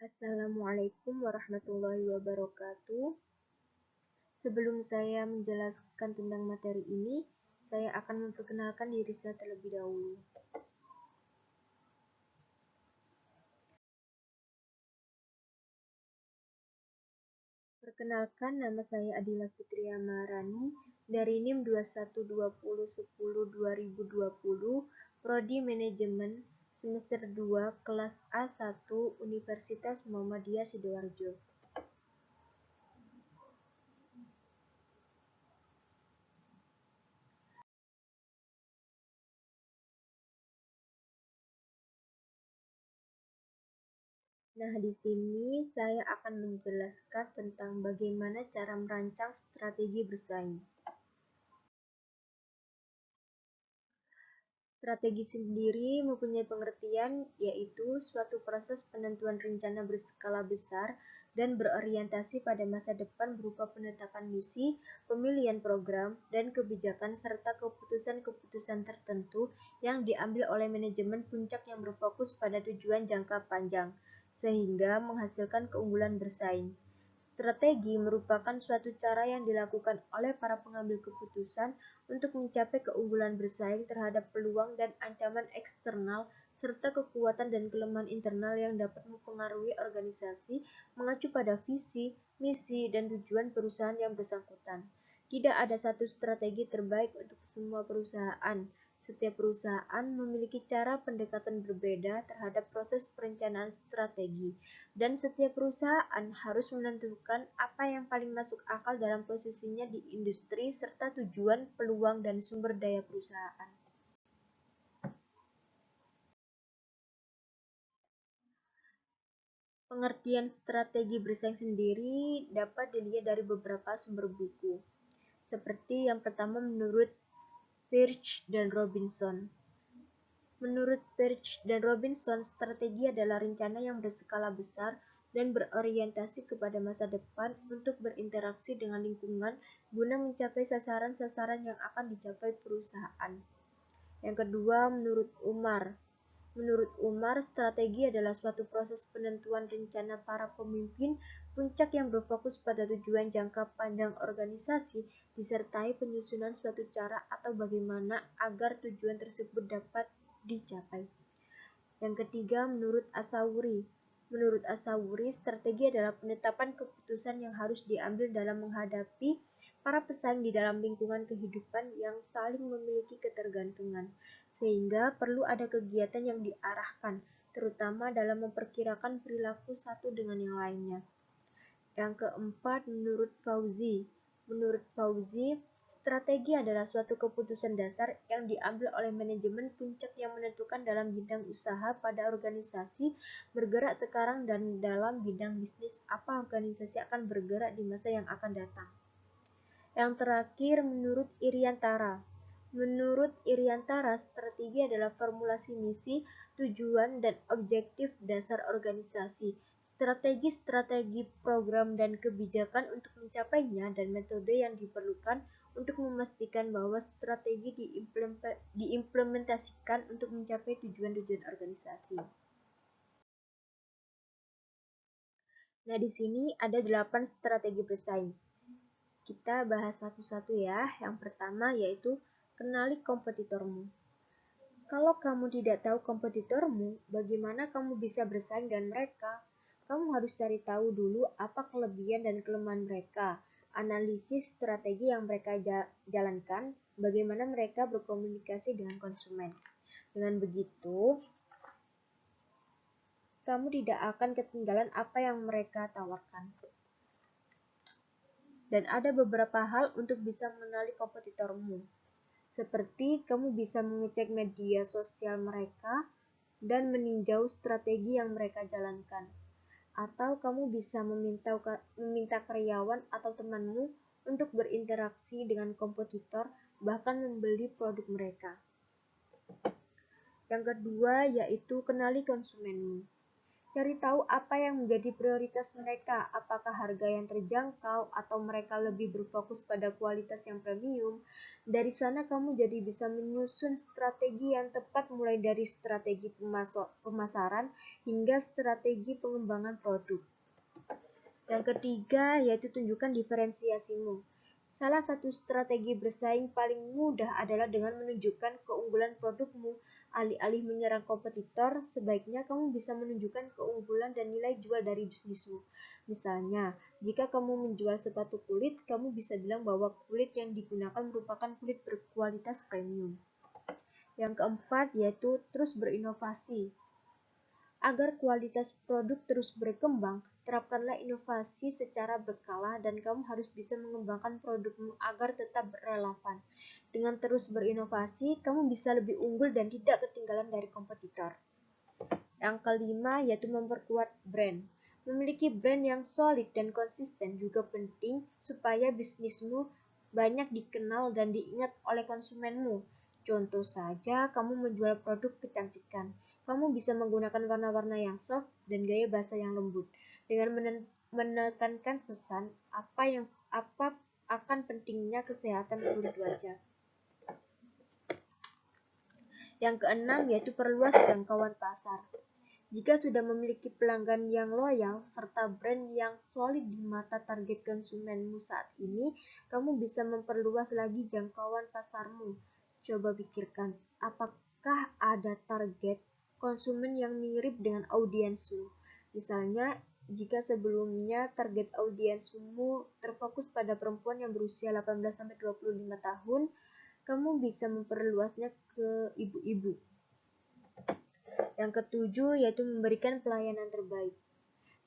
Assalamualaikum warahmatullahi wabarakatuh. Sebelum saya menjelaskan tentang materi ini, saya akan memperkenalkan diri saya terlebih dahulu. Perkenalkan, nama saya Adila Fitria Maharani dari NIM 212010-2020, Prodi Manajemen, semester 2, kelas A1, Universitas Muhammadiyah Sidoarjo. Nah, di sini saya akan menjelaskan tentang bagaimana cara merancang strategi bersaing. Strategi sendiri mempunyai pengertian, yaitu suatu proses penentuan rencana berskala besar dan berorientasi pada masa depan berupa penetapan misi, pemilihan program, dan kebijakan serta keputusan-keputusan tertentu yang diambil oleh manajemen puncak yang berfokus pada tujuan jangka panjang, sehingga menghasilkan keunggulan bersaing. Strategi merupakan suatu cara yang dilakukan oleh para pengambil keputusan untuk mencapai keunggulan bersaing terhadap peluang dan ancaman eksternal serta kekuatan dan kelemahan internal yang dapat mempengaruhi organisasi mengacu pada visi, misi, dan tujuan perusahaan yang bersangkutan. Tidak ada satu strategi terbaik untuk semua perusahaan. Setiap perusahaan memiliki cara pendekatan berbeda terhadap proses perencanaan strategi, dan setiap perusahaan harus menentukan apa yang paling masuk akal dalam posisinya di industri serta tujuan, peluang, dan sumber daya perusahaan. Pengertian strategi bersaing sendiri dapat dilihat dari beberapa sumber buku, seperti yang pertama menurut Birch dan Robinson. Menurut Birch dan Robinson, strategi adalah rencana yang berskala besar dan berorientasi kepada masa depan untuk berinteraksi dengan lingkungan guna mencapai sasaran-sasaran yang akan dicapai perusahaan. Yang kedua, Menurut Umar, strategi adalah suatu proses penentuan rencana para pemimpin puncak yang berfokus pada tujuan jangka panjang organisasi, disertai penyusunan suatu cara atau bagaimana agar tujuan tersebut dapat dicapai. Yang ketiga, Menurut Asawuri, strategi adalah penetapan keputusan yang harus diambil dalam menghadapi para pesaing di dalam lingkungan kehidupan yang saling memiliki ketergantungan, sehingga perlu ada kegiatan yang diarahkan, terutama dalam memperkirakan perilaku satu dengan yang lainnya. Yang keempat, Menurut Fauzi, strategi adalah suatu keputusan dasar yang diambil oleh manajemen puncak yang menentukan dalam bidang usaha pada organisasi bergerak sekarang dan dalam bidang bisnis apa organisasi akan bergerak di masa yang akan datang. Yang terakhir, Menurut Iriantara, strategi adalah formulasi misi, tujuan, dan objektif dasar organisasi, strategi-strategi program dan kebijakan untuk mencapainya, dan metode yang diperlukan untuk memastikan bahwa strategi diimplementasikan untuk mencapai tujuan-tujuan organisasi. Nah, di sini ada 8 strategi bersaing. Kita bahas satu-satu ya. Yang pertama yaitu kenali kompetitormu. Kalau kamu tidak tahu kompetitormu, bagaimana kamu bisa bersaing dengan mereka? Kamu harus cari tahu dulu apa kelebihan dan kelemahan mereka, analisis strategi yang mereka jalankan, bagaimana mereka berkomunikasi dengan konsumen. Dengan begitu, kamu tidak akan ketinggalan apa yang mereka tawarkan. Dan ada beberapa hal untuk bisa mengenali kompetitormu. Seperti kamu bisa mengecek media sosial mereka dan meninjau strategi yang mereka jalankan. Atau kamu bisa meminta karyawan atau temanmu untuk berinteraksi dengan kompetitor, bahkan membeli produk mereka. Yang kedua yaitu kenali konsumenmu. Cari tahu apa yang menjadi prioritas mereka, apakah harga yang terjangkau atau mereka lebih berfokus pada kualitas yang premium. Dari sana kamu jadi bisa menyusun strategi yang tepat mulai dari strategi pemasaran hingga strategi pengembangan produk. Yang ketiga yaitu tunjukkan diferensiasimu. Salah satu strategi bersaing paling mudah adalah dengan menunjukkan keunggulan produkmu. Alih-alih menyerang kompetitor, sebaiknya kamu bisa menunjukkan keunggulan dan nilai jual dari bisnismu. Misalnya, jika kamu menjual sepatu kulit, kamu bisa bilang bahwa kulit yang digunakan merupakan kulit berkualitas premium. Yang keempat yaitu terus berinovasi. Agar kualitas produk terus berkembang, terapkanlah inovasi secara berkala dan kamu harus bisa mengembangkan produkmu agar tetap relevan. Dengan terus berinovasi, kamu bisa lebih unggul dan tidak ketinggalan dari kompetitor. Yang kelima yaitu memperkuat brand. Memiliki brand yang solid dan konsisten juga penting supaya bisnismu banyak dikenal dan diingat oleh konsumenmu. Contoh saja, kamu menjual produk kecantikan. Kamu bisa menggunakan warna-warna yang soft dan gaya bahasa yang lembut. Dengan menekankan pesan apa akan pentingnya kesehatan kulit wajah. Yang keenam yaitu perluas jangkauan pasar. Jika sudah memiliki pelanggan yang loyal serta brand yang solid di mata target konsumenmu saat ini, kamu bisa memperluas lagi jangkauan pasarmu. Coba pikirkan, apakah ada target konsumen yang mirip dengan audiensmu? Misalnya, jika sebelumnya target audiensmu terfokus pada perempuan yang berusia 18-25 tahun, kamu bisa memperluasnya ke ibu-ibu. Yang ketujuh yaitu memberikan pelayanan terbaik.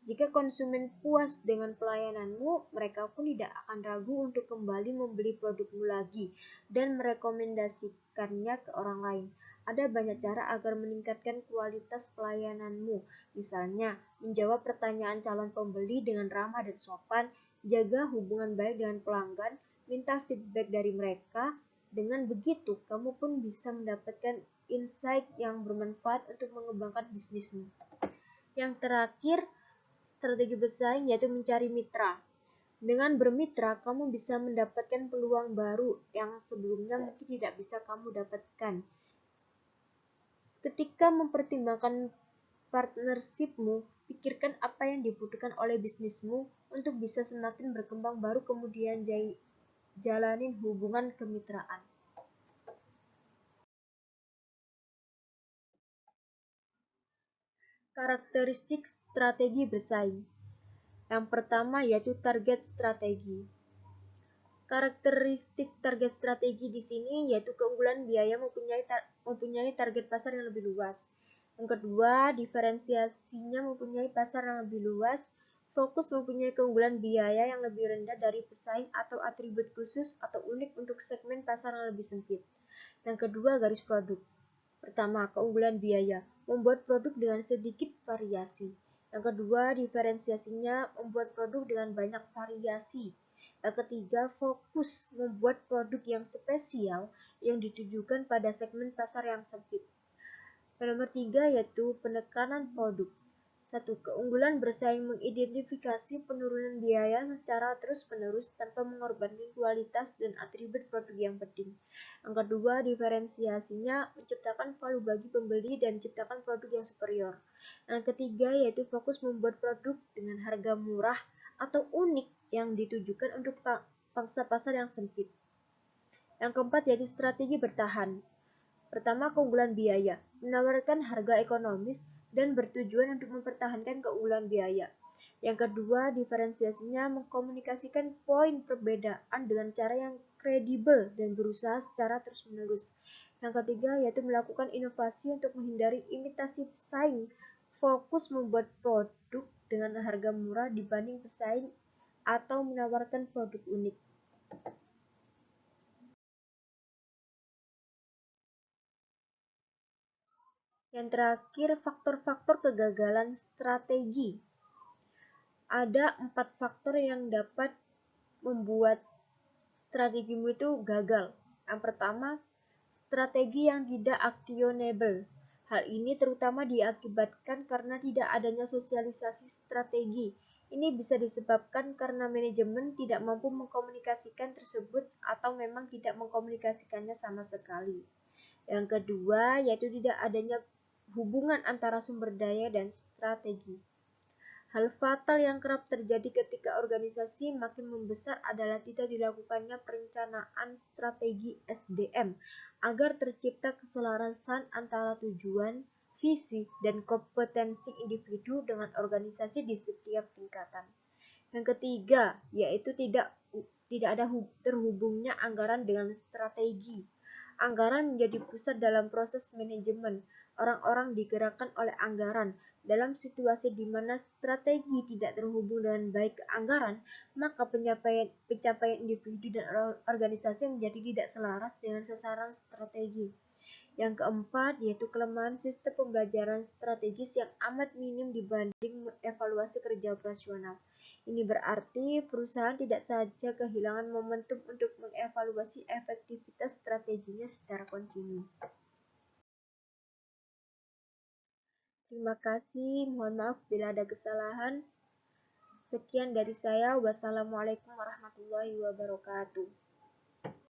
Jika konsumen puas dengan pelayananmu, mereka pun tidak akan ragu untuk kembali membeli produkmu lagi dan merekomendasikannya ke orang lain. Ada banyak cara agar meningkatkan kualitas pelayananmu, misalnya menjawab pertanyaan calon pembeli dengan ramah dan sopan, jaga hubungan baik dengan pelanggan, minta feedback dari mereka. Dengan begitu, kamu pun bisa mendapatkan insight yang bermanfaat untuk mengembangkan bisnismu. Yang terakhir, strategi bersaing yaitu mencari mitra. Dengan bermitra, kamu bisa mendapatkan peluang baru yang sebelumnya mungkin tidak bisa kamu dapatkan. Ketika mempertimbangkan partnershipmu, pikirkan apa yang dibutuhkan oleh bisnismu untuk bisa semakin berkembang baru kemudian jalanin hubungan kemitraan. Karakteristik strategi bersaing. Yang pertama yaitu target strategi. Karakteristik target strategi di sini yaitu keunggulan biaya mempunyai target pasar yang lebih luas. Yang kedua, diferensiasinya mempunyai pasar yang lebih luas. Fokus mempunyai keunggulan biaya yang lebih rendah dari pesaing atau atribut khusus atau unik untuk segmen pasar yang lebih sempit. Yang kedua, garis produk. Pertama, keunggulan biaya, membuat produk dengan sedikit variasi. Yang kedua, diferensiasinya membuat produk dengan banyak variasi. Yang ketiga, fokus membuat produk yang spesial yang ditujukan pada segmen pasar yang sempit. Yang nomor tiga yaitu penekanan produk. Satu, keunggulan bersaing mengidentifikasi penurunan biaya secara terus-menerus tanpa mengorbankan kualitas dan atribut produk yang penting. Yang kedua, diferensiasinya menciptakan value bagi pembeli dan menciptakan produk yang superior. Yang ketiga, yaitu fokus membuat produk dengan harga murah atau unik yang ditujukan untuk pangsa pasar yang sempit. Yang keempat, yaitu strategi bertahan. Pertama, keunggulan biaya, menawarkan harga ekonomis dan bertujuan untuk mempertahankan keunggulan biaya. Yang kedua, diferensiasinya mengkomunikasikan poin perbedaan dengan cara yang kredibel dan berusaha secara terus-menerus. Yang ketiga, yaitu melakukan inovasi untuk menghindari imitasi pesaing, fokus membuat produk dengan harga murah dibanding pesaing atau menawarkan produk unik. Yang terakhir, faktor-faktor kegagalan strategi. Ada 4 faktor yang dapat membuat strategimu itu gagal. Yang pertama, strategi yang tidak actionable. Hal ini terutama diakibatkan karena tidak adanya sosialisasi strategi. Ini bisa disebabkan karena manajemen tidak mampu mengkomunikasikan tersebut atau memang tidak mengkomunikasikannya sama sekali. Yang kedua, yaitu tidak adanya hubungan antara sumber daya dan strategi. Hal fatal yang kerap terjadi ketika organisasi makin membesar adalah tidak dilakukannya perencanaan strategi SDM agar tercipta keselarasan antara tujuan, visi, dan kompetensi individu dengan organisasi di setiap tingkatan. Yang ketiga, yaitu tidak ada terhubungnya anggaran dengan strategi. Anggaran menjadi pusat dalam proses manajemen. Orang-orang digerakkan oleh anggaran. Dalam situasi di mana strategi tidak terhubung dengan baik ke anggaran, maka pencapaian individu dan organisasi menjadi tidak selaras dengan sasaran strategi. Yang keempat, yaitu kelemahan sistem pembelajaran strategis yang amat minim dibanding evaluasi kerja operasional. Ini berarti perusahaan tidak saja kehilangan momentum untuk mengevaluasi efektivitas strateginya secara kontinu. Terima kasih, mohon maaf bila ada kesalahan. Sekian dari saya. Wassalamualaikum warahmatullahi wabarakatuh.